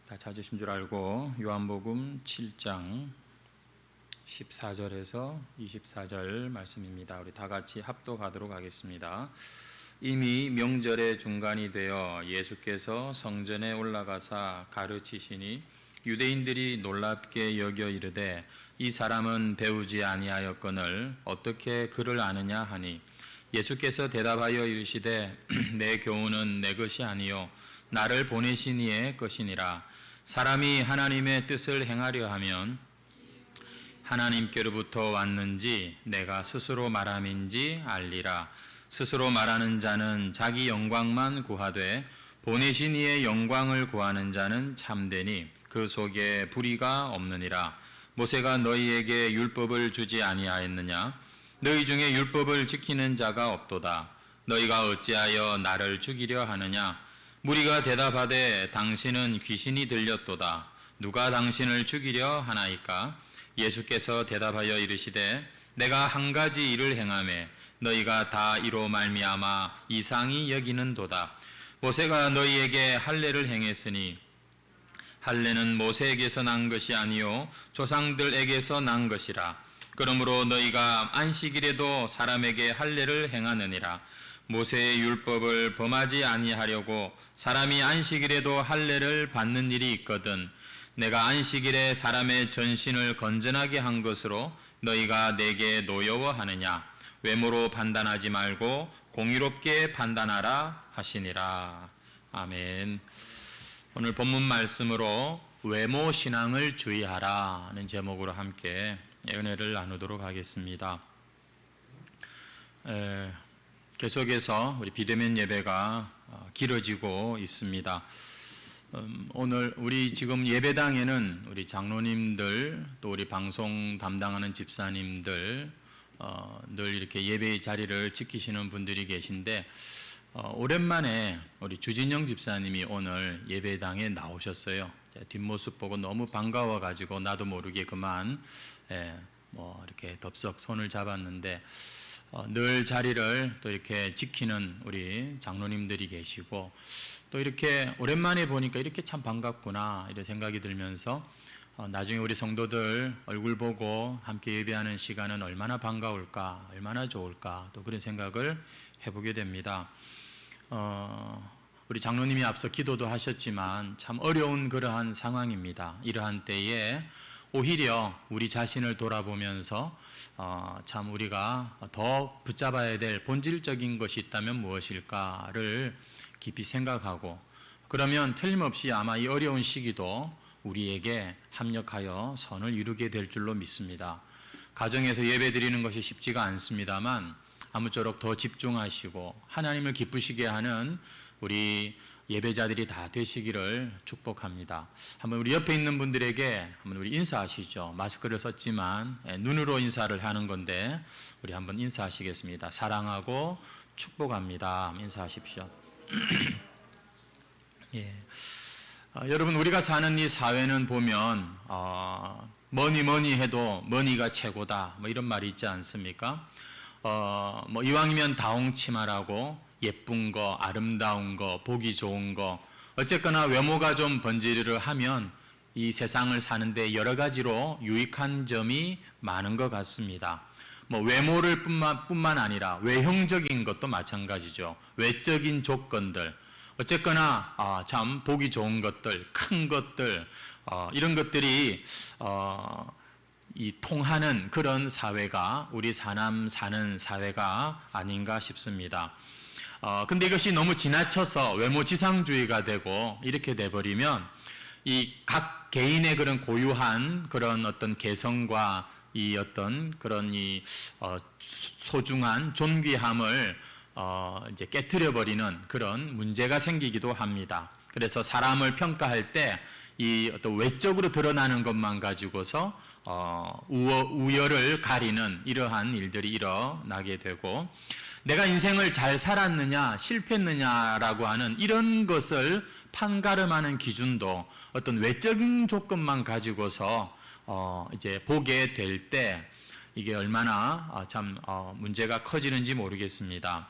다 찾으신 줄 알고 요한복음 7장 14절에서 24절 말씀입니다. 우리 다 같이 합독하도록 하겠습니다. 이미 명절의 중간이 되어 예수께서 성전에 올라가사 가르치시니 유대인들이 놀랍게 여겨 이르되 이 사람은 배우지 아니하였거늘 어떻게 그를 아느냐 하니 예수께서 대답하여 이르시되 내 교훈은 내 것이 아니요 나를 보내신 이의 것이니라. 사람이 하나님의 뜻을 행하려 하면 하나님께로부터 왔는지 내가 스스로 말함인지 알리라. 스스로 말하는 자는 자기 영광만 구하되 보내신 이의 영광을 구하는 자는 참되니 그 속에 불의가 없느니라. 모세가 너희에게 율법을 주지 아니하였느냐? 너희 중에 율법을 지키는 자가 없도다. 너희가 어찌하여 나를 죽이려 하느냐? 무리가 대답하되 당신은 귀신이 들렸도다. 누가 당신을 죽이려 하나이까? 예수께서 대답하여 이르시되 내가 한 가지 일을 행하매 너희가 다 이로 말미암아 이상히 여기는도다. 모세가 너희에게 할례를 행했으니 할례는 모세에게서 난 것이 아니요 조상들에게서 난 것이라. 그러므로 너희가 안식일에도 사람에게 할례를 행하느니라. 모세의 율법을 범하지 아니하려고 사람이 안식일에도 할례를 받는 일이 있거든 내가 안식일에 사람의 전신을 건전하게 한 것으로 너희가 내게 노여워하느냐? 외모로 판단하지 말고 공의롭게 판단하라 하시니라. 아멘. 오늘 본문 말씀으로 외모 신앙을 주의하라는 제목으로 함께 은혜를 나누도록 하겠습니다. 계속해서 우리 비대면 예배가 길어지고 있습니다. 오늘 우리 지금 예배당에는 우리 장로님들 또 우리 방송 담당하는 집사님들 늘 이렇게 예배의 자리를 지키시는 분들이 계신데 오랜만에 우리 주진영 집사님이 오늘 예배당에 나오셨어요. 뒷모습 보고 너무 반가워가지고 나도 모르게 그만 이렇게 덥석 손을 잡았는데 늘 자리를 또 이렇게 지키는 우리 장로님들이 계시고 또 이렇게 오랜만에 보니까 이렇게 참 반갑구나 이런 생각이 들면서 나중에 우리 성도들 얼굴 보고 함께 예배하는 시간은 얼마나 반가울까 얼마나 좋을까 또 그런 생각을 해보게 됩니다. 우리 장로님이 앞서 기도도 하셨지만 참 어려운 그러한 상황입니다. 이러한 때에 오히려 우리 자신을 돌아보면서 참 우리가 더 붙잡아야 될 본질적인 것이 있다면 무엇일까를 깊이 생각하고 그러면 틀림없이 아마 이 어려운 시기도 우리에게 합력하여 선을 이루게 될 줄로 믿습니다. 가정에서 예배 드리는 것이 쉽지가 않습니다만 아무쪼록 더 집중하시고 하나님을 기쁘시게 하는 우리 예배자들이 다 되시기를 축복합니다. 한번 우리 옆에 있는 분들에게 한번 우리 인사하시죠. 마스크를 썼지만 눈으로 인사를 하는 건데 우리 한번 인사하시겠습니다. 사랑하고 축복합니다. 인사하십시오. 예. 여러분 우리가 사는 이 사회는 보면 뭐니 해도 머니가 최고다 뭐 이런 말이 있지 않습니까? 뭐 이왕이면 다홍치마라고 예쁜 거, 아름다운 거, 보기 좋은 거 어쨌거나 외모가 좀 번지르르하면 이 세상을 사는데 여러 가지로 유익한 점이 많은 것 같습니다. 뭐 외모를 뿐만 아니라 외형적인 것도 마찬가지죠. 외적인 조건들 어쨌거나 참 보기 좋은 것들, 큰 것들 이런 것들이 이 통하는 그런 사회가 우리 사남 사는 사회가 아닌가 싶습니다. 근데 이것이 너무 지나쳐서 외모지상주의가 되고 이렇게 돼버리면 이 각 개인의 그런 고유한 그런 어떤 개성과 이 어떤 그런 이 소중한 존귀함을 이제 깨트려 버리는 그런 문제가 생기기도 합니다. 그래서 사람을 평가할 때 이 어떤 외적으로 드러나는 것만 가지고서 우열을 가리는 이러한 일들이 일어나게 되고 내가 인생을 잘 살았느냐 실패했느냐라고 하는 이런 것을 판가름하는 기준도 어떤 외적인 조건만 가지고서 이제 보게 될 때 이게 얼마나 참 문제가 커지는지 모르겠습니다.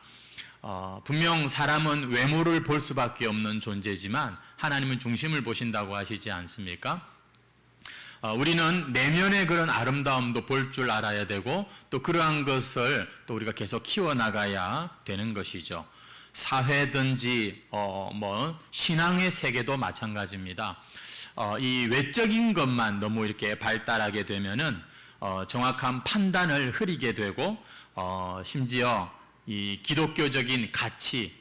분명 사람은 외모를 볼 수밖에 없는 존재지만 하나님은 중심을 보신다고 하시지 않습니까? 우리는 내면의 그런 아름다움도 볼 줄 알아야 되고 또 그러한 것을 또 우리가 계속 키워나가야 되는 것이죠. 사회든지 신앙의 세계도 마찬가지입니다. 이 외적인 것만 너무 이렇게 발달하게 되면은 정확한 판단을 흐리게 되고 심지어 이 기독교적인 가치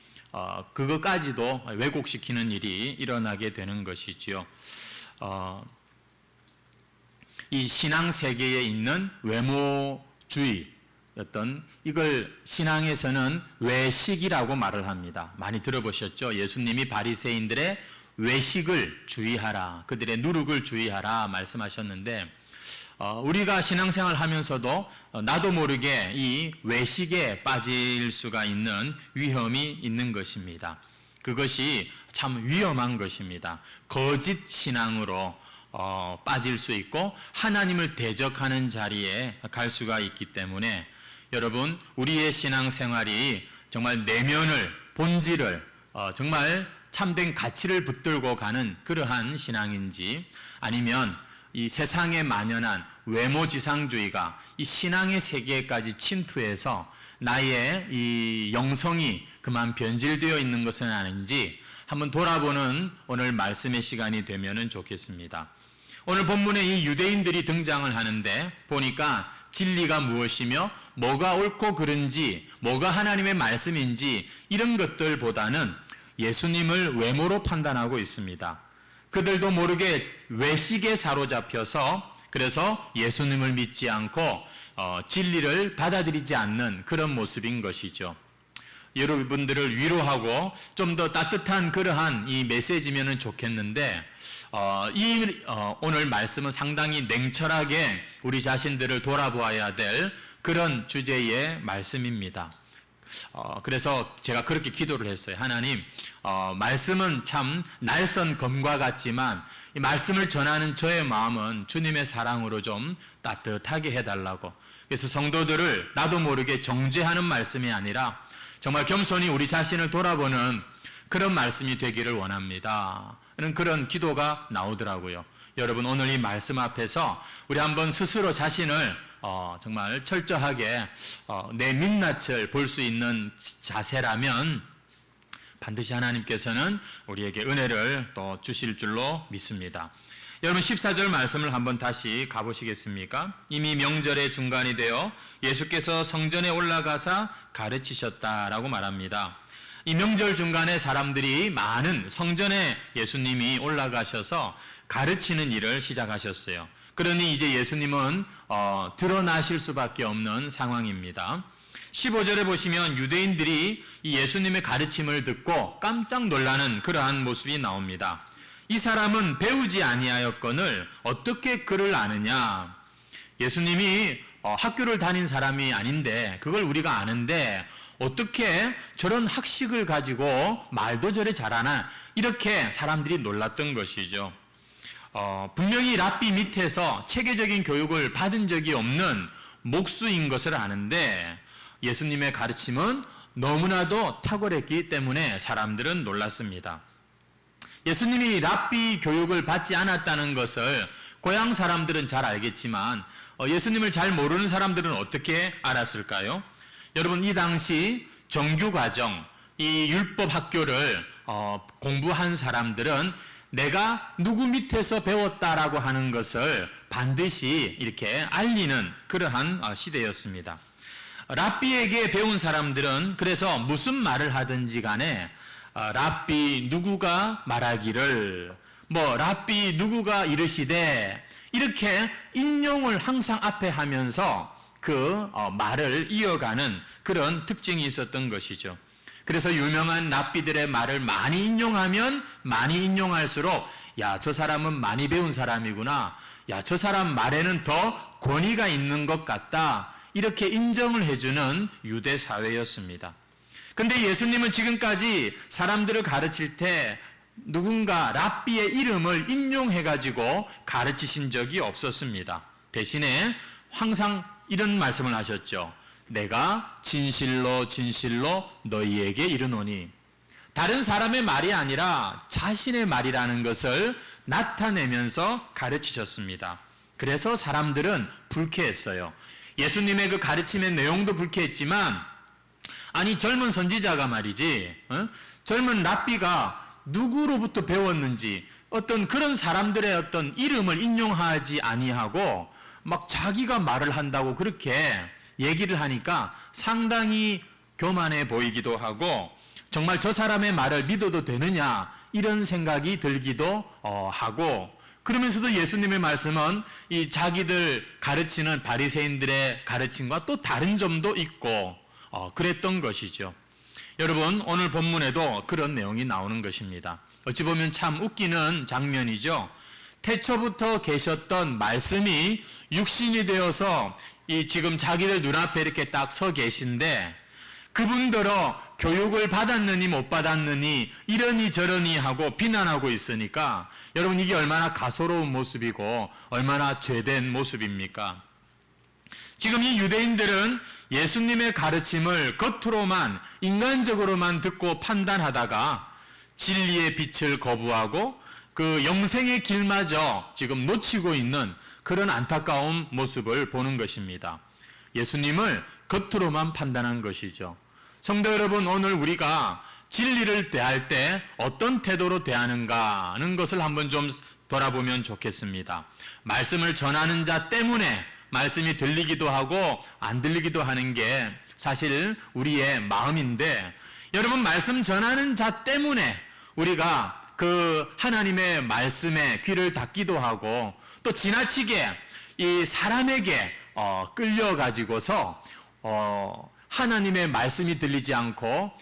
그것까지도 왜곡시키는 일이 일어나게 되는 것이지요. 이 신앙 세계에 있는 외모주의 이걸 신앙에서는 외식이라고 말을 합니다. 많이 들어보셨죠? 예수님이 바리새인들의 외식을 주의하라, 그들의 누룩을 주의하라 말씀하셨는데 우리가 신앙생활 하면서도 나도 모르게 이 외식에 빠질 수가 있는 위험이 있는 것입니다. 그것이 참 위험한 것입니다. 거짓 신앙으로 빠질 수 있고 하나님을 대적하는 자리에 갈 수가 있기 때문에 여러분, 우리의 신앙생활이 정말 내면을, 본질을 정말 참된 가치를 붙들고 가는 그러한 신앙인지, 아니면 이 세상에 만연한 외모지상주의가 이 신앙의 세계까지 침투해서 나의 이 영성이 그만 변질되어 있는 것은 아닌지 한번 돌아보는 오늘 말씀의 시간이 되면 좋겠습니다. 오늘 본문에 이 유대인들이 등장을 하는데 보니까 진리가 무엇이며 뭐가 옳고 그른지, 뭐가 하나님의 말씀인지 이런 것들보다는 예수님을 외모로 판단하고 있습니다. 그들도 모르게 외식에 사로잡혀서 그래서 예수님을 믿지 않고 진리를 받아들이지 않는 그런 모습인 것이죠. 여러분들을 위로하고 좀 더 따뜻한 그러한 이 메시지면은 좋겠는데 오늘 말씀은 상당히 냉철하게 우리 자신들을 돌아보아야 될 그런 주제의 말씀입니다. 그래서 제가 그렇게 기도를 했어요. 하나님, 말씀은 참 날선 검과 같지만 이 말씀을 전하는 저의 마음은 주님의 사랑으로 좀 따뜻하게 해달라고. 그래서 성도들을 나도 모르게 정죄하는 말씀이 아니라 정말 겸손히 우리 자신을 돌아보는 그런 말씀이 되기를 원합니다. 그런 기도가 나오더라고요. 여러분, 오늘 이 말씀 앞에서 우리 한번 스스로 자신을 정말 철저하게 내 민낯을 볼 수 있는 자세라면 반드시 하나님께서는 우리에게 은혜를 또 주실 줄로 믿습니다. 여러분, 14절 말씀을 한번 다시 가보시겠습니까? 이미 명절의 중간이 되어 예수께서 성전에 올라가사 가르치셨다라고 말합니다. 이 명절 중간에 사람들이 많은 성전에 예수님이 올라가셔서 가르치는 일을 시작하셨어요. 그러니 이제 예수님은 드러나실 수밖에 없는 상황입니다. 15절에 보시면 유대인들이 이 예수님의 가르침을 듣고 깜짝 놀라는 그러한 모습이 나옵니다. 이 사람은 배우지 아니하였거늘 어떻게 그를 아느냐? 예수님이 학교를 다닌 사람이 아닌데 그걸 우리가 아는데 어떻게 저런 학식을 가지고 말도 저래 잘하나? 이렇게 사람들이 놀랐던 것이죠. 분명히 랍비 밑에서 체계적인 교육을 받은 적이 없는 목수인 것을 아는데 예수님의 가르침은 너무나도 탁월했기 때문에 사람들은 놀랐습니다. 예수님이 랍비 교육을 받지 않았다는 것을 고향 사람들은 잘 알겠지만 예수님을 잘 모르는 사람들은 어떻게 알았을까요? 여러분, 이 당시 정규과정, 이 율법 학교를 공부한 사람들은 내가 누구 밑에서 배웠다라고 하는 것을 반드시 이렇게 알리는 그러한 시대였습니다. 랍비에게 배운 사람들은 그래서 무슨 말을 하든지 간에 랍비 누구가 말하기를 랍비 누구가 이르시되 이렇게 인용을 항상 앞에 하면서 그 말을 이어가는 그런 특징이 있었던 것이죠. 그래서 유명한 랍비들의 말을 많이 인용하면 많이 인용할수록 야, 저 사람은 많이 배운 사람이구나. 야, 저 사람 말에는 더 권위가 있는 것 같다. 이렇게 인정을 해주는 유대 사회였습니다. 근데 예수님은 지금까지 사람들을 가르칠 때 누군가 랍비의 이름을 인용해가지고 가르치신 적이 없었습니다. 대신에 항상 이런 말씀을 하셨죠. 내가 진실로 진실로 너희에게 이르노니. 다른 사람의 말이 아니라 자신의 말이라는 것을 나타내면서 가르치셨습니다. 그래서 사람들은 불쾌했어요. 예수님의 그 가르침의 내용도 불쾌했지만, 아니 젊은 선지자가 말이지, 젊은 랍비가 누구로부터 배웠는지 어떤 그런 사람들의 어떤 이름을 인용하지 아니하고 막 자기가 말을 한다고 그렇게 얘기를 하니까 상당히 교만해 보이기도 하고, 정말 저 사람의 말을 믿어도 되느냐 이런 생각이 들기도 하고, 그러면서도 예수님의 말씀은 이 자기들 가르치는 바리새인들의 가르침과 또 다른 점도 있고 그랬던 것이죠. 여러분, 오늘 본문에도 그런 내용이 나오는 것입니다. 어찌 보면 참 웃기는 장면이죠. 태초부터 계셨던 말씀이 육신이 되어서 이 지금 자기들 눈앞에 이렇게 딱 서 계신데, 그분들어 교육을 받았느니 못 받았느니 이러니 저러니 하고 비난하고 있으니까 여러분, 이게 얼마나 가소로운 모습이고 얼마나 죄된 모습입니까? 지금 이 유대인들은 예수님의 가르침을 겉으로만 인간적으로만 듣고 판단하다가 진리의 빛을 거부하고 그 영생의 길마저 지금 놓치고 있는 그런 안타까운 모습을 보는 것입니다. 예수님을 겉으로만 판단한 것이죠. 성도 여러분, 오늘 우리가 진리를 대할 때 어떤 태도로 대하는가 하는 것을 한번 좀 돌아보면 좋겠습니다. 말씀을 전하는 자 때문에 말씀이 들리기도 하고 안 들리기도 하는 게 사실 우리의 마음인데, 여러분, 말씀 전하는 자 때문에 우리가 그 하나님의 말씀에 귀를 닫기도 하고 또 지나치게 이 사람에게 끌려가지고서 하나님의 말씀이 들리지 않고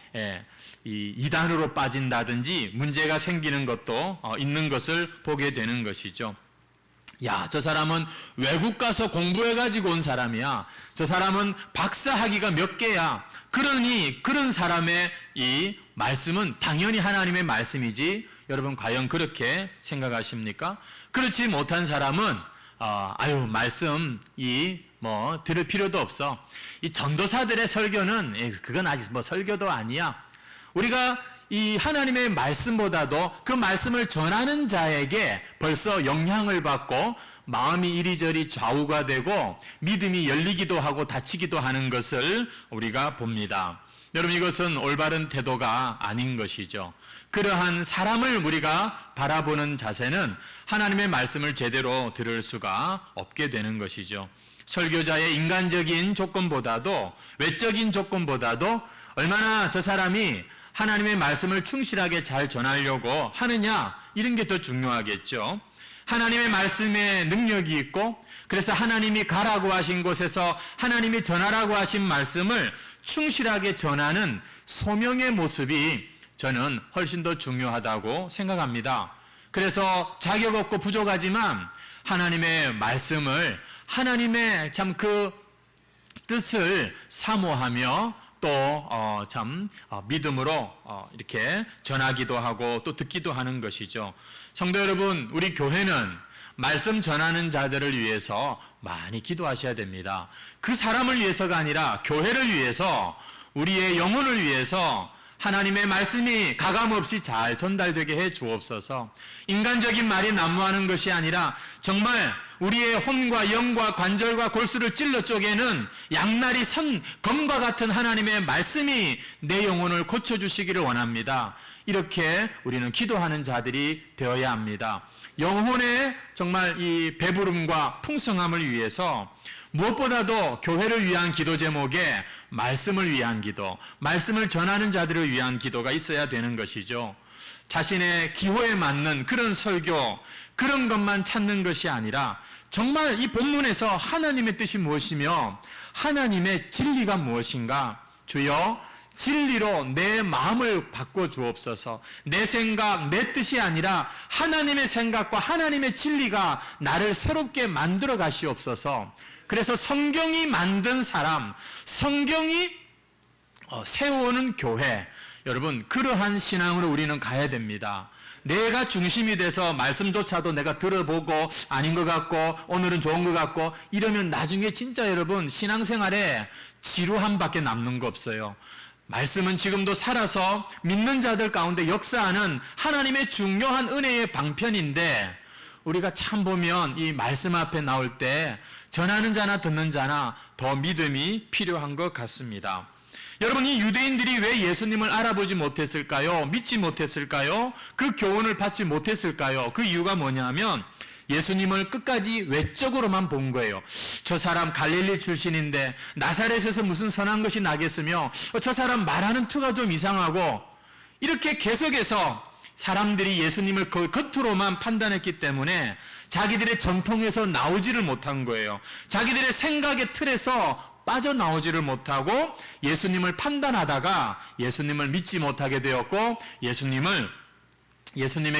이 이단으로 빠진다든지 문제가 생기는 것도 있는 것을 보게 되는 것이죠. 야, 저 사람은 외국 가서 공부해가지고 온 사람이야. 저 사람은 박사 학위가 몇 개야. 그러니 그런 사람의 이 말씀은 당연히 하나님의 말씀이지. 여러분, 과연 그렇게 생각하십니까? 그렇지 못한 사람은 말씀 들을 필요도 없어. 이 전도사들의 설교는 그건 아직 설교도 아니야. 우리가 이 하나님의 말씀보다도 그 말씀을 전하는 자에게 벌써 영향을 받고 마음이 이리저리 좌우가 되고 믿음이 열리기도 하고 닫히기도 하는 것을 우리가 봅니다. 여러분, 이것은 올바른 태도가 아닌 것이죠. 그러한 사람을 우리가 바라보는 자세는 하나님의 말씀을 제대로 들을 수가 없게 되는 것이죠. 설교자의 인간적인 조건보다도, 외적인 조건보다도 얼마나 저 사람이 하나님의 말씀을 충실하게 잘 전하려고 하느냐, 이런 게 더 중요하겠죠. 하나님의 말씀에 능력이 있고, 그래서 하나님이 가라고 하신 곳에서 하나님이 전하라고 하신 말씀을 충실하게 전하는 소명의 모습이 저는 훨씬 더 중요하다고 생각합니다. 그래서 자격 없고 부족하지만 하나님의 말씀을, 하나님의 참 그 뜻을 사모하며 또 믿음으로 이렇게 전하기도 하고 또 듣기도 하는 것이죠. 성도 여러분, 우리 교회는 말씀 전하는 자들을 위해서 많이 기도하셔야 됩니다. 그 사람을 위해서가 아니라 교회를 위해서, 우리의 영혼을 위해서 하나님의 말씀이 가감없이 잘 전달되게 해 주옵소서. 인간적인 말이 난무하는 것이 아니라 정말 우리의 혼과 영과 관절과 골수를 찔러 쪼개는 양날이 선 검과 같은 하나님의 말씀이 내 영혼을 고쳐주시기를 원합니다. 이렇게 우리는 기도하는 자들이 되어야 합니다. 영혼의 정말 이 배부름과 풍성함을 위해서 무엇보다도 교회를 위한 기도 제목에 말씀을 위한 기도, 말씀을 전하는 자들을 위한 기도가 있어야 되는 것이죠. 자신의 기호에 맞는 그런 설교, 그런 것만 찾는 것이 아니라 정말 이 본문에서 하나님의 뜻이 무엇이며 하나님의 진리가 무엇인가, 주여 진리로 내 마음을 바꿔 주옵소서. 내 생각, 내 뜻이 아니라 하나님의 생각과 하나님의 진리가 나를 새롭게 만들어 가시옵소서. 그래서 성경이 만든 사람, 성경이 세워오는 교회, 여러분, 그러한 신앙으로 우리는 가야 됩니다. 내가 중심이 돼서 말씀조차도 내가 들어보고 아닌 것 같고 오늘은 좋은 것 같고 이러면 나중에 진짜 여러분 신앙생활에 지루함밖에 남는 거 없어요. 말씀은 지금도 살아서 믿는 자들 가운데 역사하는 하나님의 중요한 은혜의 방편인데 우리가 참 보면 이 말씀 앞에 나올 때 전하는 자나 듣는 자나 더 믿음이 필요한 것 같습니다. 여러분, 이 유대인들이 왜 예수님을 알아보지 못했을까요? 믿지 못했을까요? 그 교훈을 받지 못했을까요? 그 이유가 뭐냐면 예수님을 끝까지 외적으로만 본 거예요. 저 사람 갈릴리 출신인데 나사렛에서 무슨 선한 것이 나겠으며 저 사람 말하는 투가 좀 이상하고 이렇게 계속해서 사람들이 예수님을 그 겉으로만 판단했기 때문에 자기들의 전통에서 나오지를 못한 거예요. 자기들의 생각의 틀에서 빠져나오지를 못하고 예수님을 판단하다가 예수님을 믿지 못하게 되었고 예수님의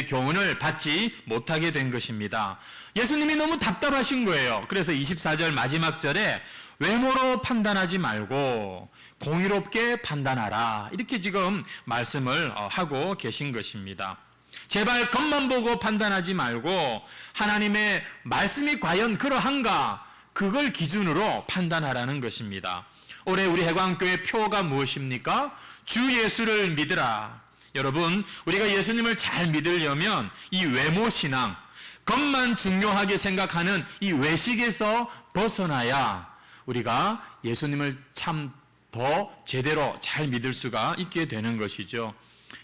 교훈을 받지 못하게 된 것입니다. 예수님이 너무 답답하신 거예요. 그래서 24절 마지막 절에 외모로 판단하지 말고 공의롭게 판단하라. 이렇게 지금 말씀을 하고 계신 것입니다. 제발 겉만 보고 판단하지 말고 하나님의 말씀이 과연 그러한가? 그걸 기준으로 판단하라는 것입니다. 올해 우리 해광교회 표가 무엇입니까? 주 예수를 믿으라. 여러분, 우리가 예수님을 잘 믿으려면 이 외모신앙, 겉만 중요하게 생각하는 이 외식에서 벗어나야 우리가 예수님을 참 더 제대로 잘 믿을 수가 있게 되는 것이죠.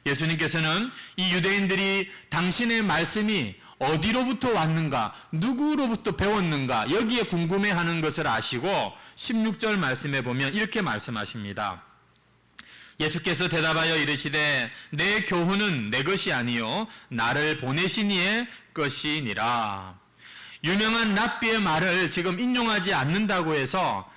예수님께서는 이 유대인들이 당신의 말씀이 어디로부터 왔는가, 누구로부터 배웠는가 여기에 궁금해하는 것을 아시고 16절 말씀에 보면 이렇게 말씀하십니다. 예수께서 대답하여 이르시되 내 교훈은 내 것이 아니요 나를 보내신 이의 것이니라. 유명한 랍비의 말을 지금 인용하지 않는다고 해서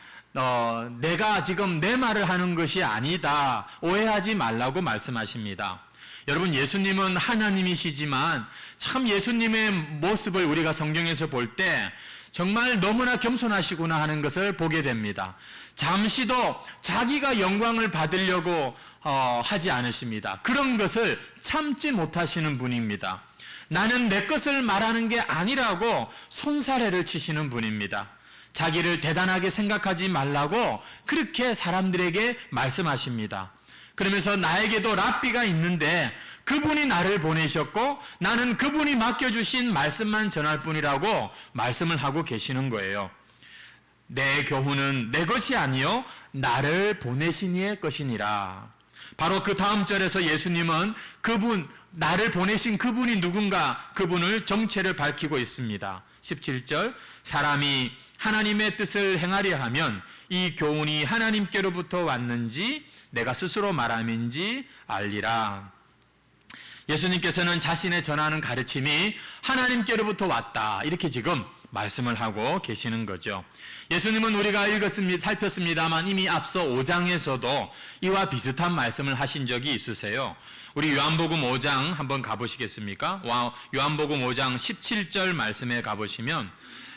내가 지금 내 말을 하는 것이 아니다, 오해하지 말라고 말씀하십니다. 여러분, 예수님은 하나님이시지만 참 예수님의 모습을 우리가 성경에서 볼 때 정말 너무나 겸손하시구나 하는 것을 보게 됩니다. 잠시도 자기가 영광을 받으려고 하지 않으십니다. 그런 것을 참지 못하시는 분입니다. 나는 내 것을 말하는 게 아니라고 손사래를 치시는 분입니다. 자기를 대단하게 생각하지 말라고 그렇게 사람들에게 말씀하십니다. 그러면서 나에게도 랍비가 있는데 그분이 나를 보내셨고 나는 그분이 맡겨주신 말씀만 전할 뿐이라고 말씀을 하고 계시는 거예요. 내 교훈은 내 것이 아니요 나를 보내신 이의 것이니라. 바로 그 다음 절에서 예수님은 나를 보내신 그분이 누군가, 그분을 정체를 밝히고 있습니다. 17절, 사람이 하나님의 뜻을 행하려 하면 이 교훈이 하나님께로부터 왔는지 내가 스스로 말함인지 알리라. 예수님께서는 자신의 전하는 가르침이 하나님께로부터 왔다, 이렇게 지금 말씀을 하고 계시는 거죠. 예수님은 우리가 살폈습니다만 이미 앞서 5장에서도 이와 비슷한 말씀을 하신 적이 있으세요. 우리 요한복음 5장 한번 가보시겠습니까? 요한복음 5장 17절 말씀에 가보시면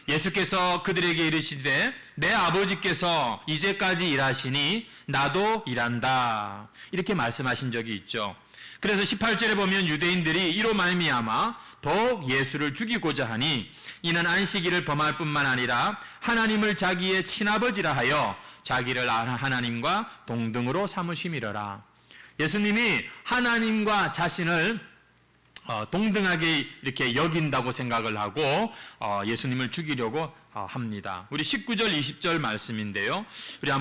예수께서 그들에게 이르시되 내 아버지께서 이제까지 일하시니 나도 일한다, 이렇게 말씀하신 적이 있죠. 그래서 18절에 보면 유대인들이 이로 말미암아 더욱 예수를 죽이고자 하니 이는 안식일을 범할 뿐만 아니라 하나님을 자기의 친아버지라 하여 자기를 하나님과 동등으로 삼으심이러라. 예수님이 하나님과 자신을 동등하게 이렇게 여긴다고 생각을 하고 예수님을 죽이려고 합니다. 우리 19절 20절 말씀인데요, 우리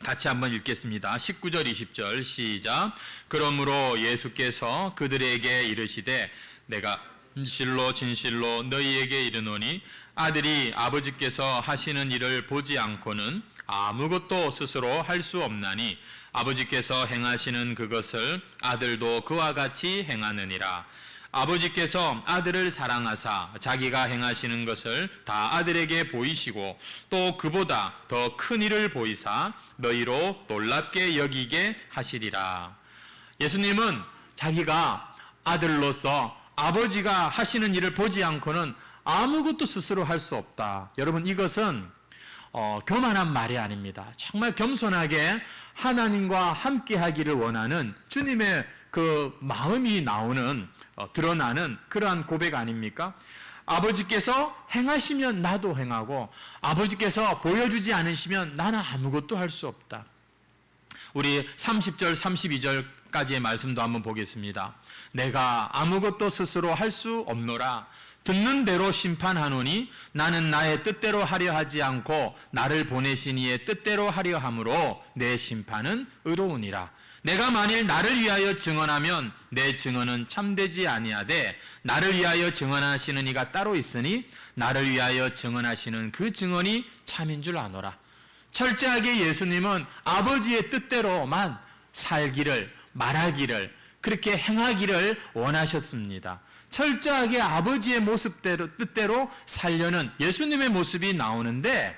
같이 한번 읽겠습니다. 19절 20절 시작. 그러므로 예수께서 그들에게 이르시되 내가 진실로 진실로 너희에게 이르노니 아들이 아버지께서 하시는 일을 보지 않고는 아무것도 스스로 할 수 없나니 아버지께서 행하시는 그것을 아들도 그와 같이 행하느니라. 아버지께서 아들을 사랑하사 자기가 행하시는 것을 다 아들에게 보이시고 또 그보다 더 큰 일을 보이사 너희로 놀랍게 여기게 하시리라. 예수님은 자기가 아들로서 아버지가 하시는 일을 보지 않고는 아무것도 스스로 할 수 없다. 여러분, 이것은 교만한 말이 아닙니다. 정말 겸손하게 하나님과 함께 하기를 원하는 주님의 그 마음이 나오는 드러나는 그러한 고백 아닙니까? 아버지께서 행하시면 나도 행하고 아버지께서 보여주지 않으시면 나는 아무것도 할 수 없다. 우리 30절 32절까지의 말씀도 한번 보겠습니다. 내가 아무것도 스스로 할 수 없노라. 듣는 대로 심판하노니 나는 나의 뜻대로 하려 하지 않고 나를 보내신 이의 뜻대로 하려 함으로 내 심판은 의로우니라. 내가 만일 나를 위하여 증언하면 내 증언은 참되지 아니하되 나를 위하여 증언하시는 이가 따로 있으니 나를 위하여 증언하시는 그 증언이 참인 줄 아노라. 철저하게 예수님은 아버지의 뜻대로만 살기를, 말하기를, 그렇게 행하기를 원하셨습니다. 철저하게 아버지의 모습대로, 뜻대로 살려는 예수님의 모습이 나오는데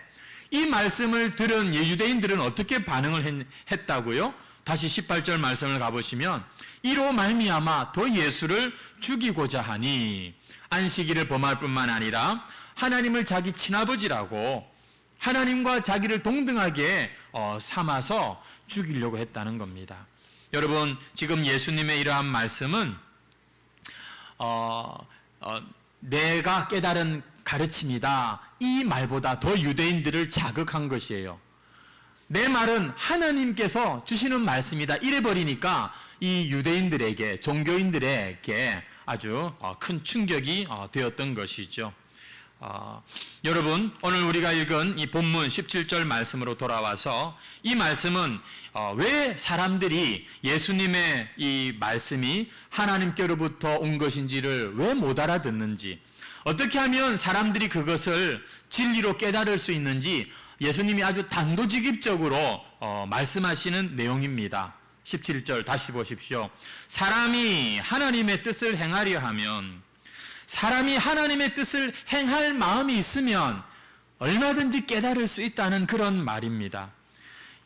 이 말씀을 들은 유대인들은 어떻게 반응을 했다고요? 다시 18절 말씀을 가보시면 이로 말미암아 더 예수를 죽이고자 하니 안식일을 범할 뿐만 아니라 하나님을 자기 친아버지라고 하나님과 자기를 동등하게 삼아서 죽이려고 했다는 겁니다. 여러분, 지금 예수님의 이러한 말씀은 내가 깨달은 가르침이다, 이 말보다 더 유대인들을 자극한 것이에요. 내 말은 하나님께서 주시는 말씀이다 이래버리니까 이 유대인들에게, 종교인들에게 아주 큰 충격이 되었던 것이죠. 여러분, 오늘 우리가 읽은 이 본문 17절 말씀으로 돌아와서 이 말씀은 왜 사람들이 예수님의 이 말씀이 하나님께로부터 온 것인지를 왜 못 알아듣는지, 어떻게 하면 사람들이 그것을 진리로 깨달을 수 있는지 예수님이 아주 단도직입적으로 말씀하시는 내용입니다. 17절 다시 보십시오. 사람이 하나님의 뜻을 행하려 하면, 사람이 하나님의 뜻을 행할 마음이 있으면 얼마든지 깨달을 수 있다는 그런 말입니다.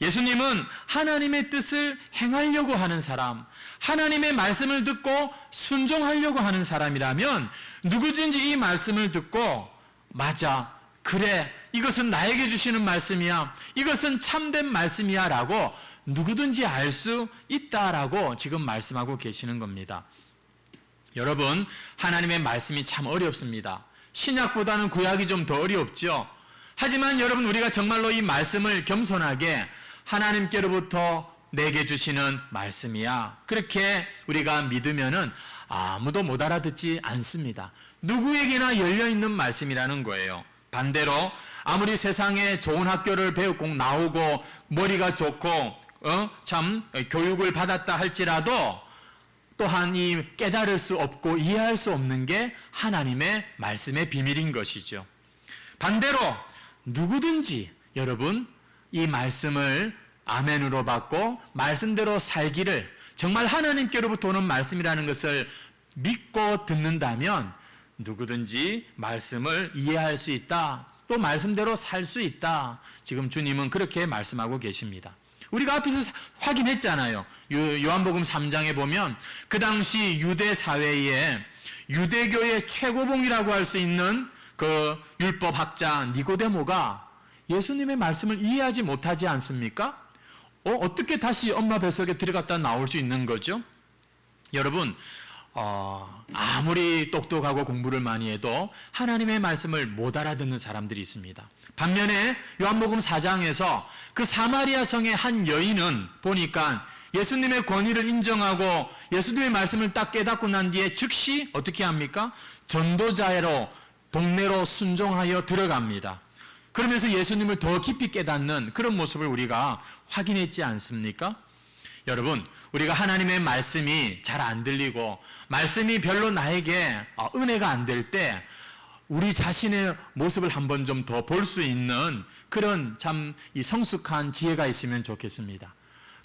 예수님은 하나님의 뜻을 행하려고 하는 사람, 하나님의 말씀을 듣고 순종하려고 하는 사람이라면 누구든지 이 말씀을 듣고 맞아, 그래, 이것은 나에게 주시는 말씀이야, 이것은 참된 말씀이야 라고 누구든지 알 수 있다라고 지금 말씀하고 계시는 겁니다. 여러분, 하나님의 말씀이 참 어렵습니다. 신약보다는 구약이 좀 더 어렵죠. 하지만 여러분, 우리가 정말로 이 말씀을 겸손하게 하나님께로부터 내게 주시는 말씀이야, 그렇게 우리가 믿으면은 아무도 못 알아듣지 않습니다. 누구에게나 열려있는 말씀이라는 거예요. 반대로 아무리 세상에 좋은 학교를 배우고 나오고 머리가 좋고 참 교육을 받았다 할지라도 또한 이 깨달을 수 없고 이해할 수 없는 게 하나님의 말씀의 비밀인 것이죠. 반대로 누구든지 여러분 이 말씀을 아멘으로 받고 말씀대로 살기를, 정말 하나님께로부터 오는 말씀이라는 것을 믿고 듣는다면 누구든지 말씀을 이해할 수 있다, 또 말씀대로 살 수 있다. 지금 주님은 그렇게 말씀하고 계십니다. 우리가 앞에서 확인했잖아요. 요한복음 3장에 보면 그 당시 유대 사회에 유대교의 최고봉이라고 할 수 있는 그 율법학자 니고데모가 예수님의 말씀을 이해하지 못하지 않습니까? 어떻게 다시 엄마 뱃속에 들어갔다 나올 수 있는 거죠? 여러분, 아무리 똑똑하고 공부를 많이 해도 하나님의 말씀을 못 알아듣는 사람들이 있습니다. 반면에 요한복음 4장에서 그 사마리아 성의 한 여인은 보니까 예수님의 권위를 인정하고 예수님의 말씀을 딱 깨닫고 난 뒤에 즉시 어떻게 합니까? 전도자로 동네로 순종하여 들어갑니다. 그러면서 예수님을 더 깊이 깨닫는 그런 모습을 우리가 확인했지 않습니까? 여러분, 우리가 하나님의 말씀이 잘 안 들리고 말씀이 별로 나에게 은혜가 안 될 때 우리 자신의 모습을 한번 좀 더 볼 수 있는 그런 참 이 성숙한 지혜가 있으면 좋겠습니다.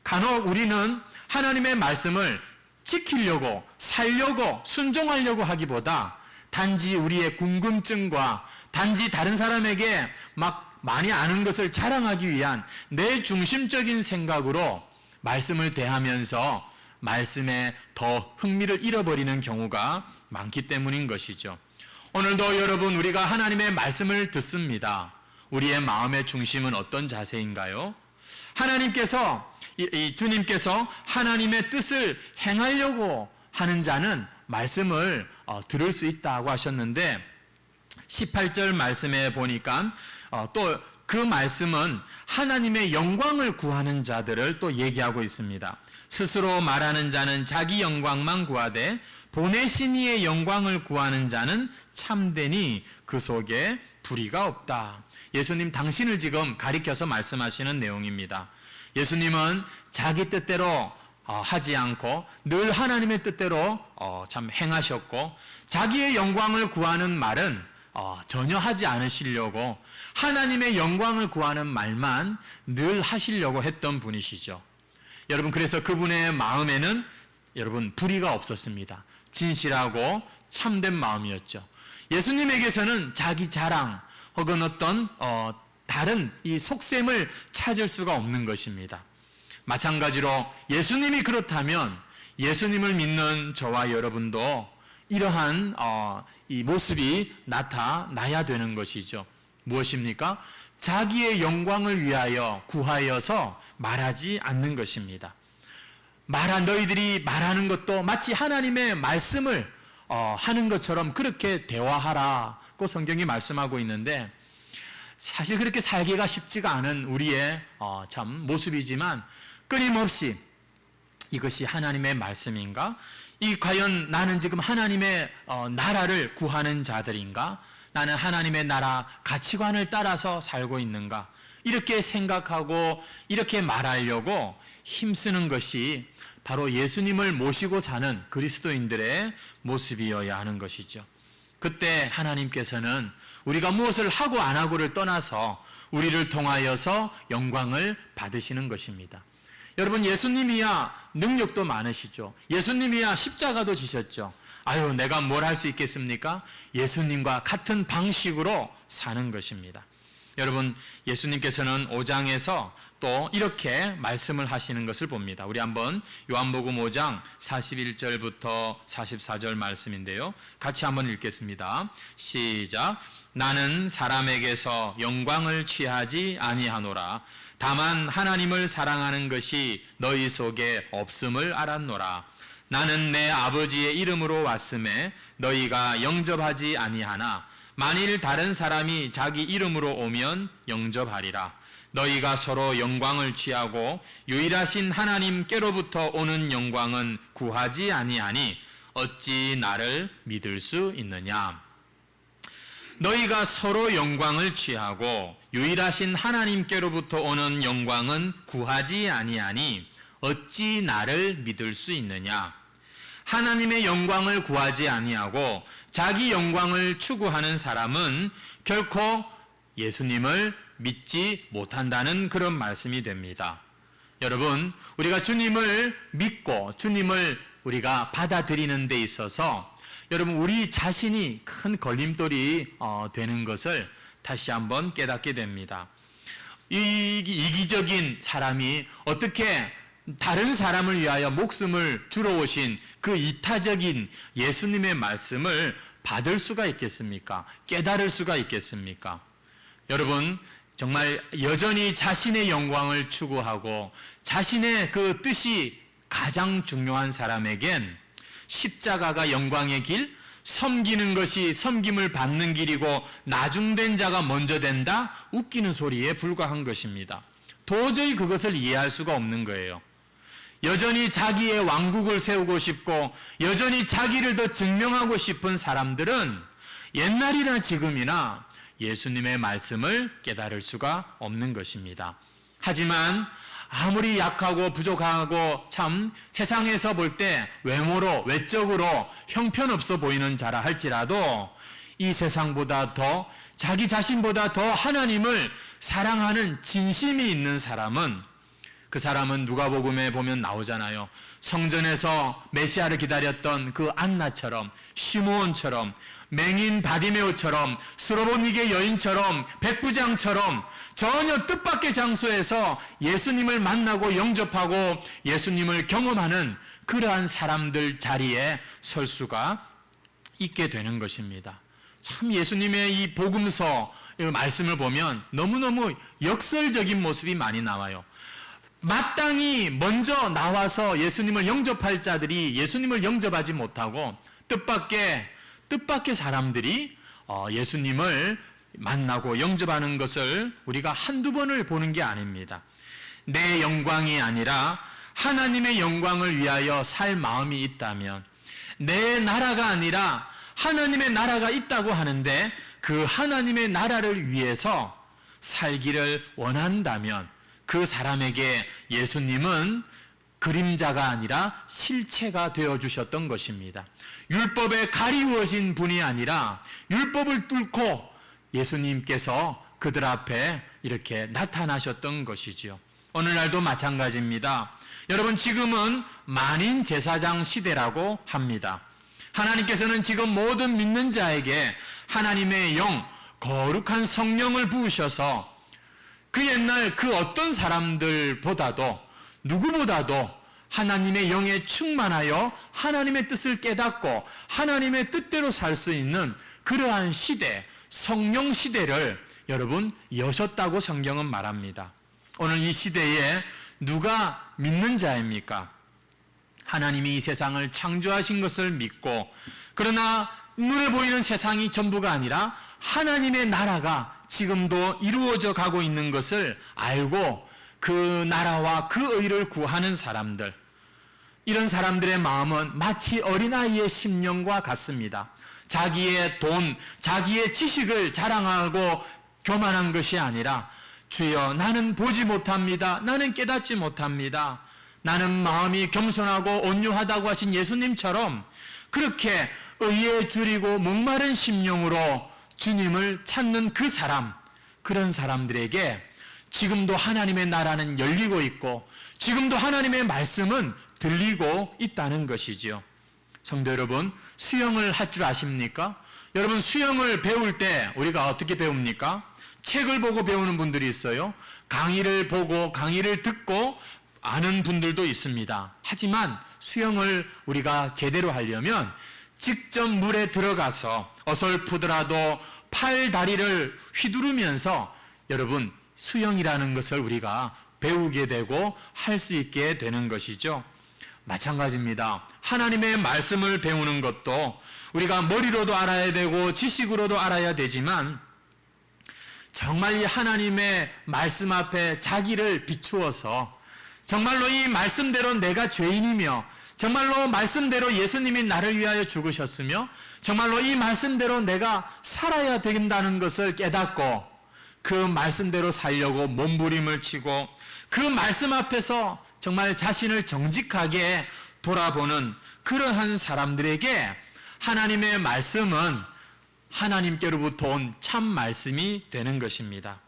간혹 우리는 하나님의 말씀을 지키려고, 살려고, 순종하려고 하기보다 단지 우리의 궁금증과 단지 다른 사람에게 막 많이 아는 것을 자랑하기 위한 내 중심적인 생각으로 말씀을 대하면서 말씀에 더 흥미를 잃어버리는 경우가 많기 때문인 것이죠. 오늘도 여러분, 우리가 하나님의 말씀을 듣습니다. 우리의 마음의 중심은 어떤 자세인가요? 하나님께서 이 주님께서 하나님의 뜻을 행하려고 하는 자는 말씀을 들을 수 있다고 하셨는데 18절 말씀에 보니까 또 그 말씀은 하나님의 영광을 구하는 자들을 또 얘기하고 있습니다. 스스로 말하는 자는 자기 영광만 구하되 보내신 이의 영광을 구하는 자는 참되니 그 속에 불의가 없다. 예수님 당신을 지금 가리켜서 말씀하시는 내용입니다. 예수님은 자기 뜻대로 하지 않고 늘 하나님의 뜻대로 참 행하셨고 자기의 영광을 구하는 말은 전혀 하지 않으시려고 하나님의 영광을 구하는 말만 늘 하시려고 했던 분이시죠. 여러분, 그래서 그분의 마음에는 여러분 불의가 없었습니다. 진실하고 참된 마음이었죠. 예수님에게서는 자기 자랑 혹은 어떤 다른 이 속셈을 찾을 수가 없는 것입니다. 마찬가지로 예수님이 그렇다면 예수님을 믿는 저와 여러분도 이러한 이 모습이 나타나야 되는 것이죠. 무엇입니까? 자기의 영광을 위하여 구하여서 말하지 않는 것입니다. 너희들이 말하는 것도 마치 하나님의 말씀을 하는 것처럼 그렇게 대화하라고 성경이 말씀하고 있는데 사실 그렇게 살기가 쉽지가 않은 우리의 참 모습이지만 끊임없이 이것이 하나님의 말씀인가? 과연 나는 지금 하나님의 나라를 구하는 자들인가? 나는 하나님의 나라 가치관을 따라서 살고 있는가? 이렇게 생각하고 이렇게 말하려고 힘쓰는 것이 바로 예수님을 모시고 사는 그리스도인들의 모습이어야 하는 것이죠. 그때 하나님께서는 우리가 무엇을 하고 안 하고를 떠나서 우리를 통하여서 영광을 받으시는 것입니다. 여러분, 예수님이야 능력도 많으시죠. 예수님이야 십자가도 지셨죠. 내가 뭘 할 수 있겠습니까? 예수님과 같은 방식으로 사는 것입니다. 여러분, 예수님께서는 5장에서 또 이렇게 말씀을 하시는 것을 봅니다. 우리 한번 요한복음 5장 41절부터 44절 말씀인데요. 같이 한번 읽겠습니다. 시작. 나는 사람에게서 영광을 취하지 아니하노라. 다만 하나님을 사랑하는 것이 너희 속에 없음을 알았노라. 나는 내 아버지의 이름으로 왔음에 너희가 영접하지 아니하나 만일 다른 사람이 자기 이름으로 오면 영접하리라. 너희가 서로 영광을 취하고 유일하신 하나님께로부터 오는 영광은 구하지 아니하니 어찌 나를 믿을 수 있느냐. 너희가 서로 영광을 취하고 유일하신 하나님께로부터 오는 영광은 구하지 아니하니 어찌 나를 믿을 수 있느냐. 하나님의 영광을 구하지 아니하고 자기 영광을 추구하는 사람은 결코 예수님을 믿지 못한다는 그런 말씀이 됩니다. 여러분, 우리가 주님을 믿고 주님을 우리가 받아들이는 데 있어서 여러분 우리 자신이 큰 걸림돌이 되는 것을 다시 한번 깨닫게 됩니다. 이기적인 사람이 어떻게 다른 사람을 위하여 목숨을 주러 오신 그 이타적인 예수님의 말씀을 받을 수가 있겠습니까? 깨달을 수가 있겠습니까? 여러분, 정말 여전히 자신의 영광을 추구하고 자신의 그 뜻이 가장 중요한 사람에겐 십자가가 영광의 길, 섬기는 것이 섬김을 받는 길이고 나중된 자가 먼저 된다? 웃기는 소리에 불과한 것입니다. 도저히 그것을 이해할 수가 없는 거예요. 여전히 자기의 왕국을 세우고 싶고 여전히 자기를 더 증명하고 싶은 사람들은 옛날이나 지금이나 예수님의 말씀을 깨달을 수가 없는 것입니다. 하지만 아무리 약하고 부족하고 참 세상에서 볼 때 외모로 외적으로 형편없어 보이는 자라 할지라도 이 세상보다 더 자기 자신보다 더 하나님을 사랑하는 진심이 있는 사람은 그 사람은 누가복음에 보면 나오잖아요. 성전에서 메시아를 기다렸던 그 안나처럼 시므온처럼 맹인 바디메오처럼 수로보니게 여인처럼 백부장처럼 전혀 뜻밖의 장소에서 예수님을 만나고 영접하고 예수님을 경험하는 그러한 사람들 자리에 설 수가 있게 되는 것입니다. 참 예수님의 이 복음서 말씀을 보면 너무너무 역설적인 모습이 많이 나와요. 마땅히 먼저 나와서 예수님을 영접할 자들이 예수님을 영접하지 못하고 뜻밖의 사람들이 예수님을 만나고 영접하는 것을 우리가 한두 번을 보는 게 아닙니다. 내 영광이 아니라 하나님의 영광을 위하여 살 마음이 있다면, 내 나라가 아니라 하나님의 나라가 있다고 하는데 그 하나님의 나라를 위해서 살기를 원한다면 그 사람에게 예수님은 그림자가 아니라 실체가 되어주셨던 것입니다. 율법에 가리워진 분이 아니라 율법을 뚫고 예수님께서 그들 앞에 이렇게 나타나셨던 것이지요. 오늘날도 마찬가지입니다. 여러분, 지금은 만인 제사장 시대라고 합니다. 하나님께서는 지금 모든 믿는 자에게 하나님의 영, 거룩한 성령을 부으셔서 그 옛날 그 어떤 사람들보다도 누구보다도 하나님의 영에 충만하여 하나님의 뜻을 깨닫고 하나님의 뜻대로 살 수 있는 그러한 시대, 성령 시대를 여러분 여셨다고 성경은 말합니다. 오늘 이 시대에 누가 믿는 자입니까? 하나님이 이 세상을 창조하신 것을 믿고, 그러나 눈에 보이는 세상이 전부가 아니라 하나님의 나라가 지금도 이루어져 가고 있는 것을 알고 그 나라와 그 의를 구하는 사람들, 이런 사람들의 마음은 마치 어린아이의 심령과 같습니다. 자기의 돈, 자기의 지식을 자랑하고 교만한 것이 아니라, 주여, 나는 보지 못합니다. 나는 깨닫지 못합니다. 나는 마음이 겸손하고 온유하다고 하신 예수님처럼 그렇게 의에 줄이고 목마른 심령으로 주님을 찾는 그 사람, 그런 사람들에게 지금도 하나님의 나라는 열리고 있고 지금도 하나님의 말씀은 들리고 있다는 것이지요. 성도 여러분, 수영을 할 줄 아십니까? 여러분, 수영을 배울 때 우리가 어떻게 배웁니까? 책을 보고 배우는 분들이 있어요. 강의를 보고 강의를 듣고 아는 분들도 있습니다. 하지만 수영을 우리가 제대로 하려면 직접 물에 들어가서 어설프더라도 팔, 다리를 휘두르면서 여러분 수영이라는 것을 우리가 배우게 되고 할 수 있게 되는 것이죠. 마찬가지입니다. 하나님의 말씀을 배우는 것도 우리가 머리로도 알아야 되고 지식으로도 알아야 되지만, 정말 이 하나님의 말씀 앞에 자기를 비추어서 정말로 이 말씀대로 내가 죄인이며 정말로 말씀대로 예수님이 나를 위하여 죽으셨으며 정말로 이 말씀대로 내가 살아야 된다는 것을 깨닫고 그 말씀대로 살려고 몸부림을 치고 그 말씀 앞에서 정말 자신을 정직하게 돌아보는 그러한 사람들에게 하나님의 말씀은 하나님께로부터 온 참 말씀이 되는 것입니다.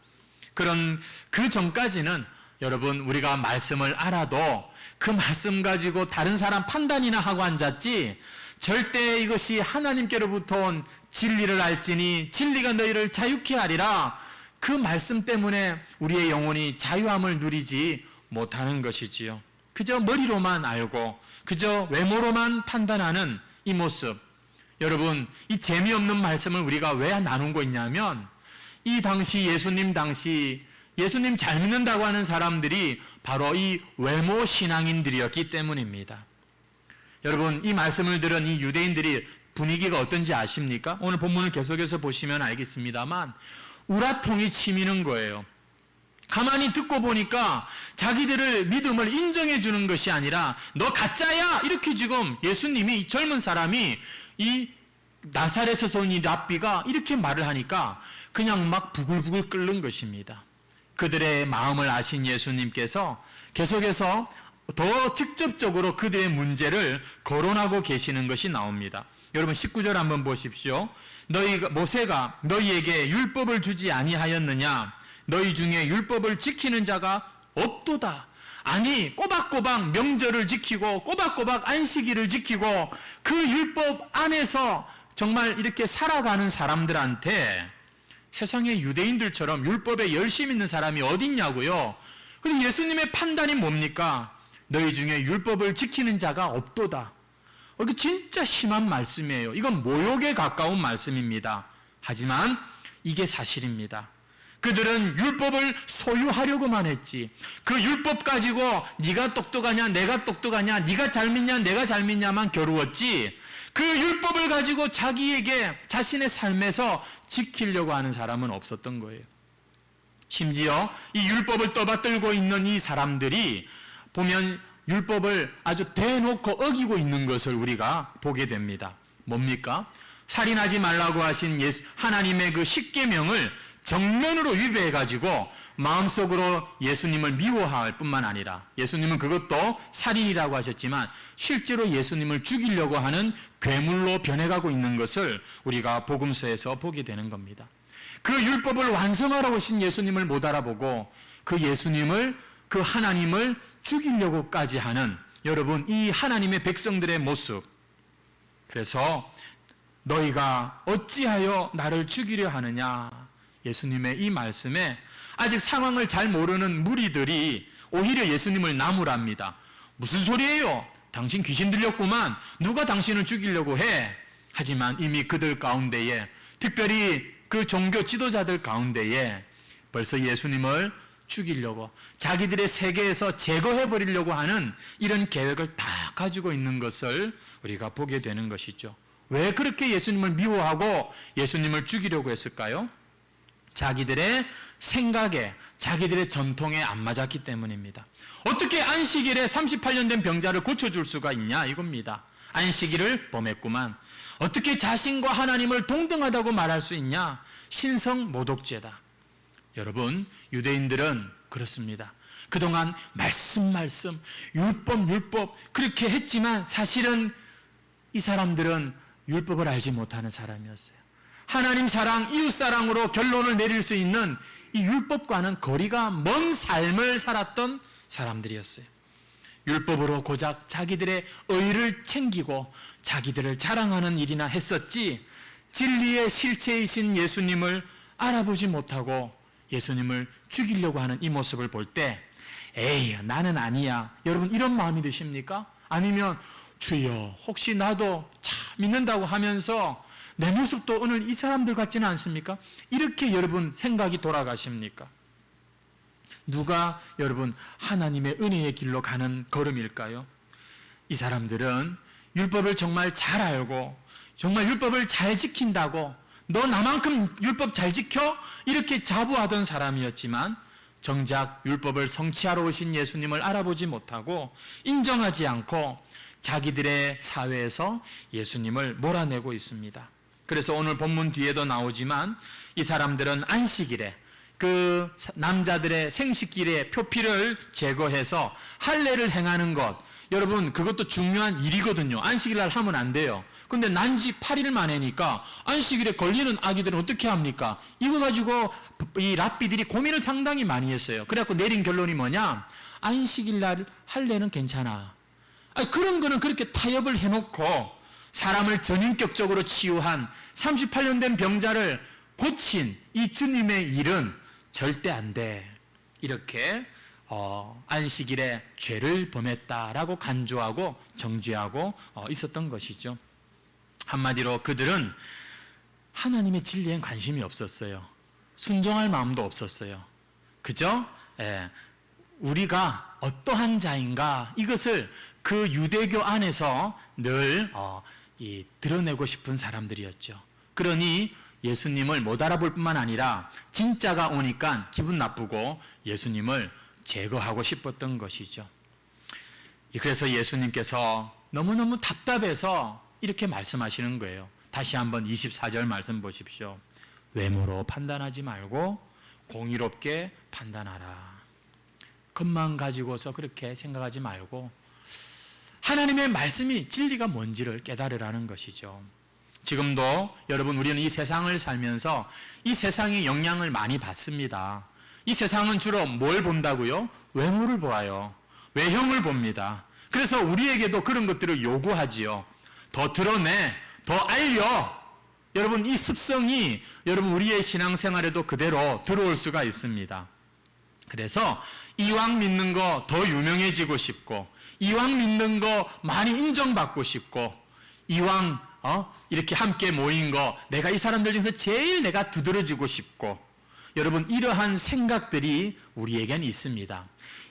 그 전까지는 여러분, 우리가 말씀을 알아도 그 말씀 가지고 다른 사람 판단이나 하고 앉았지, 절대 이것이 하나님께로부터 온 진리를 알지니 진리가 너희를 자유케 하리라, 그 말씀 때문에 우리의 영혼이 자유함을 누리지 못하는 것이지요. 그저 머리로만 알고 그저 외모로만 판단하는 이 모습, 여러분, 이 재미없는 말씀을 우리가 왜 나누고 있냐면, 이 당시 예수님 잘 믿는다고 하는 사람들이 바로 이 외모 신앙인들이었기 때문입니다. 여러분, 이 말씀을 들은 이 유대인들이 분위기가 어떤지 아십니까? 오늘 본문을 계속해서 보시면 알겠습니다만 우라통이 치미는 거예요. 가만히 듣고 보니까 자기들을 믿음을 인정해 주는 것이 아니라 너 가짜야! 이렇게 지금 예수님이, 이 젊은 사람이 이 나사렛에서 온 이 랍비가 이렇게 말을 하니까 그냥 막 부글부글 끓는 것입니다. 그들의 마음을 아신 예수님께서 계속해서 더 직접적으로 그들의 문제를 거론하고 계시는 것이 나옵니다. 여러분 19절 한번 보십시오. 모세가 너희에게 율법을 주지 아니하였느냐? 너희 중에 율법을 지키는 자가 없도다. 아니, 꼬박꼬박 명절을 지키고 꼬박꼬박 안식일을 지키고 그 율법 안에서 정말 이렇게 살아가는 사람들한테 세상의 유대인들처럼 율법에 열심 있는 사람이 어딨냐고요. 근데 예수님의 판단이 뭡니까? 너희 중에 율법을 지키는 자가 없도다. 이거 진짜 심한 말씀이에요. 이건 모욕에 가까운 말씀입니다. 하지만 이게 사실입니다. 그들은 율법을 소유하려고만 했지. 그 율법 가지고 네가 똑똑하냐 내가 똑똑하냐, 네가 잘 믿냐 내가 잘 믿냐만 겨루었지, 그 율법을 가지고 자기에게 자신의 삶에서 지키려고 하는 사람은 없었던 거예요. 심지어 이 율법을 떠받들고 있는 이 사람들이 보면 율법을 아주 대놓고 어기고 있는 것을 우리가 보게 됩니다. 뭡니까? 살인하지 말라고 하신 하나님의 그 십계명을 정면으로 위배해가지고 마음속으로 예수님을 미워할 뿐만 아니라, 예수님은 그것도 살인이라고 하셨지만 실제로 예수님을 죽이려고 하는 괴물로 변해가고 있는 것을 우리가 복음서에서 보게 되는 겁니다. 그 율법을 완성하러 오신 예수님을 못 알아보고 그 예수님을, 그 하나님을 죽이려고까지 하는 여러분 이 하나님의 백성들의 모습. 그래서 너희가 어찌하여 나를 죽이려 하느냐, 예수님의 이 말씀에 아직 상황을 잘 모르는 무리들이 오히려 예수님을 나무랍니다. 무슨 소리예요? 당신 귀신 들렸구만. 누가 당신을 죽이려고 해? 하지만 이미 그들 가운데에, 특별히 그 종교 지도자들 가운데에 벌써 예수님을 죽이려고, 자기들의 세계에서 제거해버리려고 하는 이런 계획을 다 가지고 있는 것을 우리가 보게 되는 것이죠. 왜 그렇게 예수님을 미워하고 예수님을 죽이려고 했을까요? 자기들의 생각에, 자기들의 전통에 안 맞았기 때문입니다. 어떻게 안식일에 38년 된 병자를 고쳐줄 수가 있냐 이겁니다. 안식일을 범했구만. 어떻게 자신과 하나님을 동등하다고 말할 수 있냐? 신성 모독죄다. 여러분, 유대인들은 그렇습니다. 그동안 말씀 율법 그렇게 했지만 사실은 이 사람들은 율법을 알지 못하는 사람이었어요. 하나님 사랑, 이웃 사랑으로 결론을 내릴 수 있는 이 율법과는 거리가 먼 삶을 살았던 사람들이었어요. 율법으로 고작 자기들의 의를 챙기고 자기들을 자랑하는 일이나 했었지, 진리의 실체이신 예수님을 알아보지 못하고 예수님을 죽이려고 하는 이 모습을 볼 때 에이 나는 아니야, 여러분 이런 마음이 드십니까? 아니면 주여 혹시 나도 참 믿는다고 하면서 내 모습도 오늘 이 사람들 같지는 않습니까? 이렇게 여러분 생각이 돌아가십니까? 누가 여러분 하나님의 은혜의 길로 가는 걸음일까요? 이 사람들은 율법을 정말 잘 알고 정말 율법을 잘 지킨다고, 너 나만큼 율법 잘 지켜? 이렇게 자부하던 사람이었지만 정작 율법을 성취하러 오신 예수님을 알아보지 못하고 인정하지 않고 자기들의 사회에서 예수님을 몰아내고 있습니다. 그래서 오늘 본문 뒤에도 나오지만 이 사람들은 안식일에 그 남자들의 생식일의 표피를 제거해서 할례를 행하는 것, 여러분 그것도 중요한 일이거든요. 안식일날 하면 안 돼요. 근데 난지 8일 만에니까 안식일에 걸리는 아기들은 어떻게 합니까? 이거 가지고 이 랍비들이 고민을 상당히 많이 했어요. 그래갖고 내린 결론이 뭐냐? 안식일날 할례는 괜찮아. 그런 거는 그렇게 타협을 해놓고 사람을 전인격적으로 치유한 38년 된 병자를 고친 이 주님의 일은 절대 안 돼. 이렇게 안식일에 죄를 범했다라고 간주하고 정죄하고 있었던 것이죠. 한마디로 그들은 하나님의 진리엔 관심이 없었어요. 순종할 마음도 없었어요. 그죠? 우리가 어떠한 자인가 이것을 그 유대교 안에서 늘 드러내고 싶은 사람들이었죠. 그러니 예수님을 못 알아볼 뿐만 아니라 진짜가 오니까 기분 나쁘고 예수님을 제거하고 싶었던 것이죠. 그래서 예수님께서 너무너무 답답해서 이렇게 말씀하시는 거예요. 다시 한번 24절 말씀 보십시오. 외모로 판단하지 말고 공의롭게 판단하라. 것만 가지고서 그렇게 생각하지 말고 하나님의 말씀이 진리가 뭔지를 깨달으라는 것이죠. 지금도 여러분 우리는 이 세상을 살면서 이 세상의 영향을 많이 받습니다. 이 세상은 주로 뭘 본다고요? 외모를 보아요. 외형을 봅니다. 그래서 우리에게도 그런 것들을 요구하지요. 더 드러내, 더 알려. 여러분 이 습성이 여러분 우리의 신앙생활에도 그대로 들어올 수가 있습니다. 그래서 이왕 믿는 거 더 유명해지고 싶고, 이왕 믿는 거 많이 인정받고 싶고, 이왕 이렇게 함께 모인 거 내가 이 사람들 중에서 제일 내가 두드러지고 싶고, 여러분 이러한 생각들이 우리에겐 있습니다.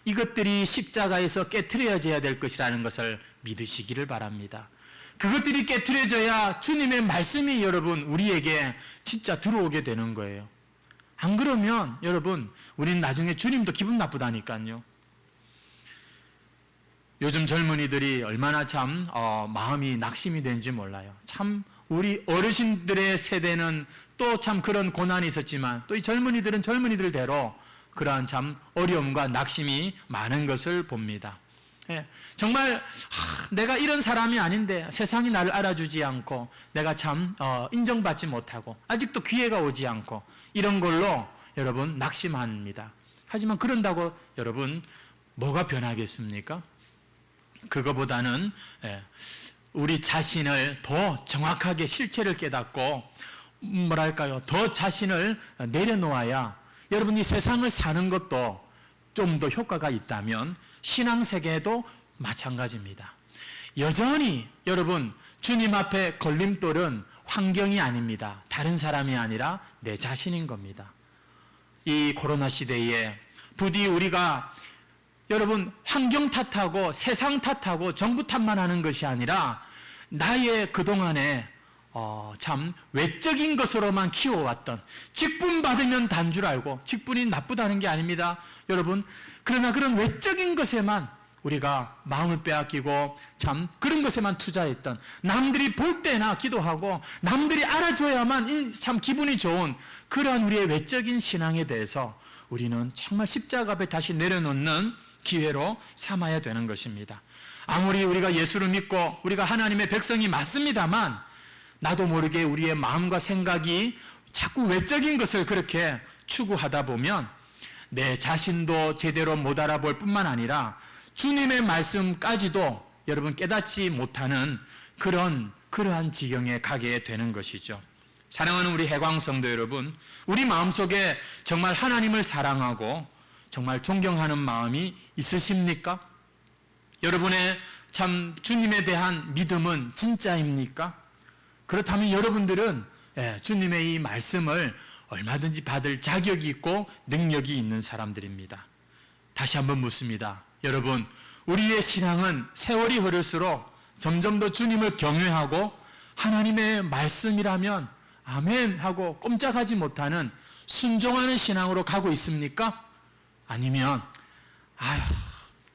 이것들이 십자가에서 깨트려져야 될 것이라는 것을 믿으시기를 바랍니다. 그것들이 깨트려져야 주님의 말씀이 여러분 우리에게 진짜 들어오게 되는 거예요. 안 그러면 여러분 우리는 나중에 주님도 기분 나쁘다니까요. 요즘 젊은이들이 얼마나 참 마음이 낙심이 되는지 몰라요. 참 우리 어르신들의 세대는 또 참 그런 고난이 있었지만 또 이 젊은이들은 젊은이들대로 그러한 참 어려움과 낙심이 많은 것을 봅니다. 예, 정말 내가 이런 사람이 아닌데 세상이 나를 알아주지 않고 내가 참 인정받지 못하고 아직도 기회가 오지 않고 이런 걸로 여러분 낙심합니다. 하지만 그런다고 여러분 뭐가 변하겠습니까? 그거보다는 우리 자신을 더 정확하게 실체를 깨닫고 뭐랄까요, 더 자신을 내려놓아야 여러분이 세상을 사는 것도 좀 더 효과가 있다면 신앙세계도 마찬가지입니다. 여전히 여러분 주님 앞에 걸림돌은 환경이 아닙니다. 다른 사람이 아니라 내 자신인 겁니다. 이 코로나 시대에 부디 우리가 여러분 환경 탓하고 세상 탓하고 정부 탓만 하는 것이 아니라 나의 그동안에 참 외적인 것으로만 키워왔던 직분 받으면 단 줄 알고 직분이 나쁘다는 게 아닙니다. 여러분 그러나 그런 외적인 것에만 우리가 마음을 빼앗기고 참 그런 것에만 투자했던 남들이 볼 때나 기도하고 남들이 알아줘야만 참 기분이 좋은 그러한 우리의 외적인 신앙에 대해서 우리는 정말 십자가 앞에 다시 내려놓는 기회로 삼아야 되는 것입니다. 아무리 우리가 예수를 믿고 우리가 하나님의 백성이 맞습니다만 나도 모르게 우리의 마음과 생각이 자꾸 외적인 것을 그렇게 추구하다 보면 내 자신도 제대로 못 알아볼 뿐만 아니라 주님의 말씀까지도 여러분 깨닫지 못하는 그러한 지경에 가게 되는 것이죠. 사랑하는 우리 해광성도 여러분, 우리 마음속에 정말 하나님을 사랑하고 정말 존경하는 마음이 있으십니까? 여러분의 참 주님에 대한 믿음은 진짜입니까? 그렇다면 여러분들은 주님의 이 말씀을 얼마든지 받을 자격이 있고 능력이 있는 사람들입니다. 다시 한번 묻습니다. 여러분, 우리의 신앙은 세월이 흐를수록 점점 더 주님을 경외하고 하나님의 말씀이라면 아멘 하고 꼼짝하지 못하는 순종하는 신앙으로 가고 있습니까? 아니면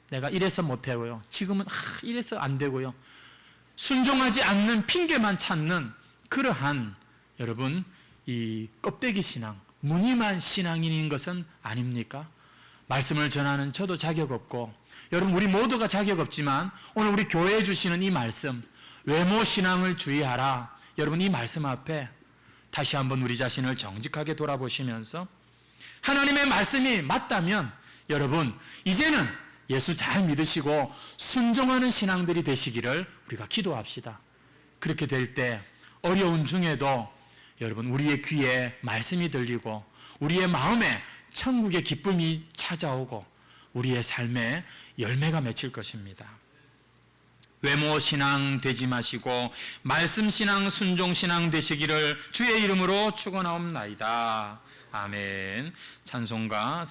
내가 이래서 못하고요. 지금은 이래서 안 되고요. 순종하지 않는 핑계만 찾는 그러한 여러분 이 껍데기 신앙, 무늬만 신앙인인 것은 아닙니까? 말씀을 전하는 저도 자격 없고 여러분 우리 모두가 자격 없지만 오늘 우리 교회에 주시는 이 말씀 외모 신앙을 주의하라. 여러분 이 말씀 앞에 다시 한번 우리 자신을 정직하게 돌아보시면서 하나님의 말씀이 맞다면 여러분 이제는 예수 잘 믿으시고 순종하는 신앙들이 되시기를 우리가 기도합시다. 그렇게 될 때 어려운 중에도 여러분 우리의 귀에 말씀이 들리고 우리의 마음에 천국의 기쁨이 찾아오고 우리의 삶에 열매가 맺힐 것입니다. 외모 신앙 되지 마시고 말씀 신앙 순종 신앙 되시기를 주의 이름으로 축원하옵나이다. 아멘. 찬송가